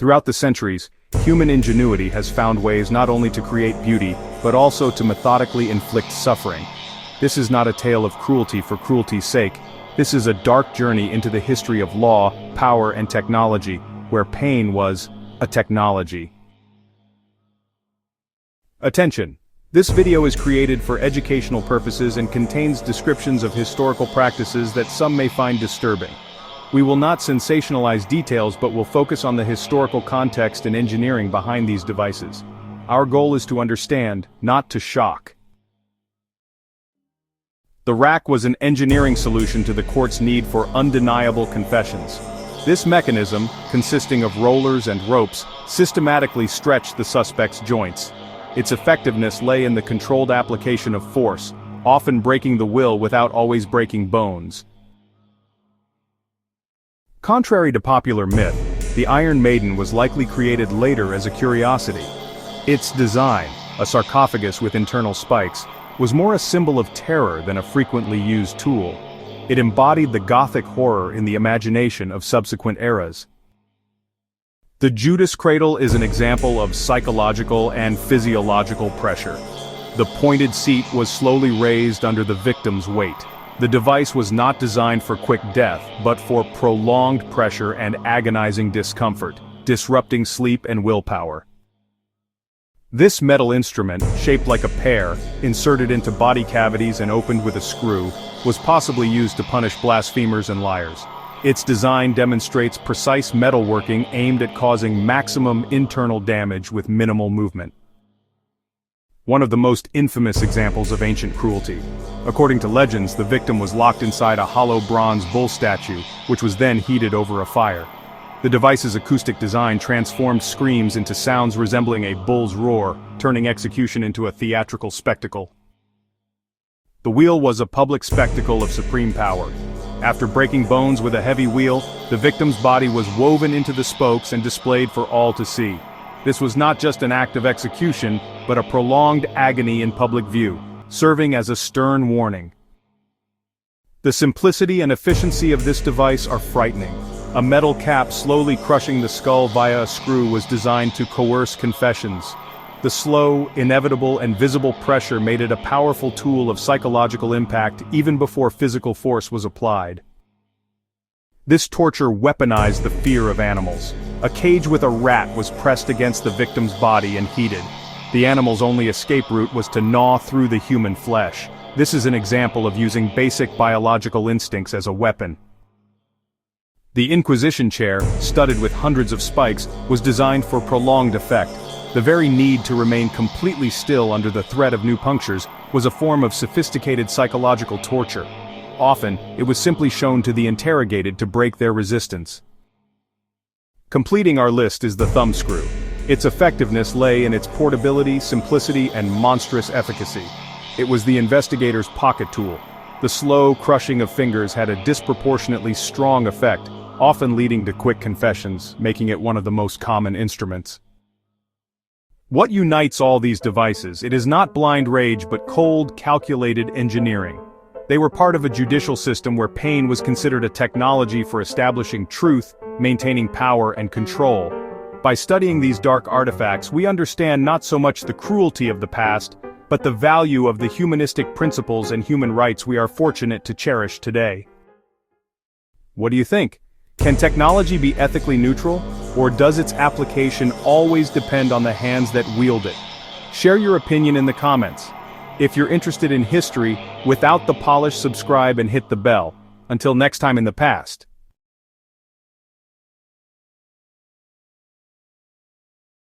Throughout the centuries, human ingenuity has found ways not only to create beauty, but also to methodically inflict suffering. This is not a tale of cruelty for cruelty's sake. This is a dark journey into the history of law, power, and technology, where pain was a technology. Attention! This video is created for educational purposes and contains descriptions of historical practices that some may find disturbing. We will not sensationalize details but will focus on the historical context and engineering behind these devices. Our goal is to understand, not to shock. The rack was an engineering solution to the court's need for undeniable confessions. This mechanism, consisting of rollers and ropes, systematically stretched the suspect's joints. Its effectiveness lay in the controlled application of force, often breaking the will without always breaking bones. Contrary to popular myth, the Iron Maiden was likely created later as a curiosity. Its design, a sarcophagus with internal spikes, was more a symbol of terror than a frequently used tool. It embodied the Gothic horror in the imagination of subsequent eras. The Judas cradle is an example of psychological and physiological pressure. The pointed seat was slowly raised under the victim's weight. The device was not designed for quick death, but for prolonged pressure and agonizing discomfort, disrupting sleep and willpower. This metal instrument, shaped like a pear, inserted into body cavities and opened with a screw, was possibly used to punish blasphemers and liars. Its design demonstrates precise metalworking aimed at causing maximum internal damage with minimal movement. One of the most infamous examples of ancient cruelty. According to legends, the victim was locked inside a hollow bronze bull statue, which was then heated over a fire. The device's acoustic design transformed screams into sounds resembling a bull's roar, turning execution into a theatrical spectacle. The wheel was a public spectacle of supreme power. After breaking bones with a heavy wheel, the victim's body was woven into the spokes and displayed for all to see. This was not just an act of execution, but a prolonged agony in public view, serving as a stern warning. The simplicity and efficiency of this device are frightening. A metal cap slowly crushing the skull via a screw was designed to coerce confessions. The slow, inevitable, and visible pressure made it a powerful tool of psychological impact even before physical force was applied. This torture weaponized the fear of animals. A cage with a rat was pressed against the victim's body and heated. The animal's only escape route was to gnaw through the human flesh. This is an example of using basic biological instincts as a weapon. The Inquisition chair, studded with hundreds of spikes, was designed for prolonged effect. The very need to remain completely still under the threat of new punctures was a form of sophisticated psychological torture. Often, it was simply shown to the interrogated to break their resistance. Completing our list is the thumb screw. Its effectiveness lay in its portability, simplicity, and monstrous efficacy. It was the investigator's pocket tool. The slow crushing of fingers had a disproportionately strong effect, often leading to quick confessions, making it one of the most common instruments. What unites all these devices? It is not blind rage but cold, calculated engineering. They were part of a judicial system where pain was considered a technology for establishing truth, maintaining power and control. By studying these dark artifacts, we understand not so much the cruelty of the past, but the value of the humanistic principles and human rights we are fortunate to cherish today. What do you think? Can technology be ethically neutral, or does its application always depend on the hands that wield it? Share your opinion in the comments. If you're interested in history, without the polish, subscribe and hit the bell. Until next time in the past.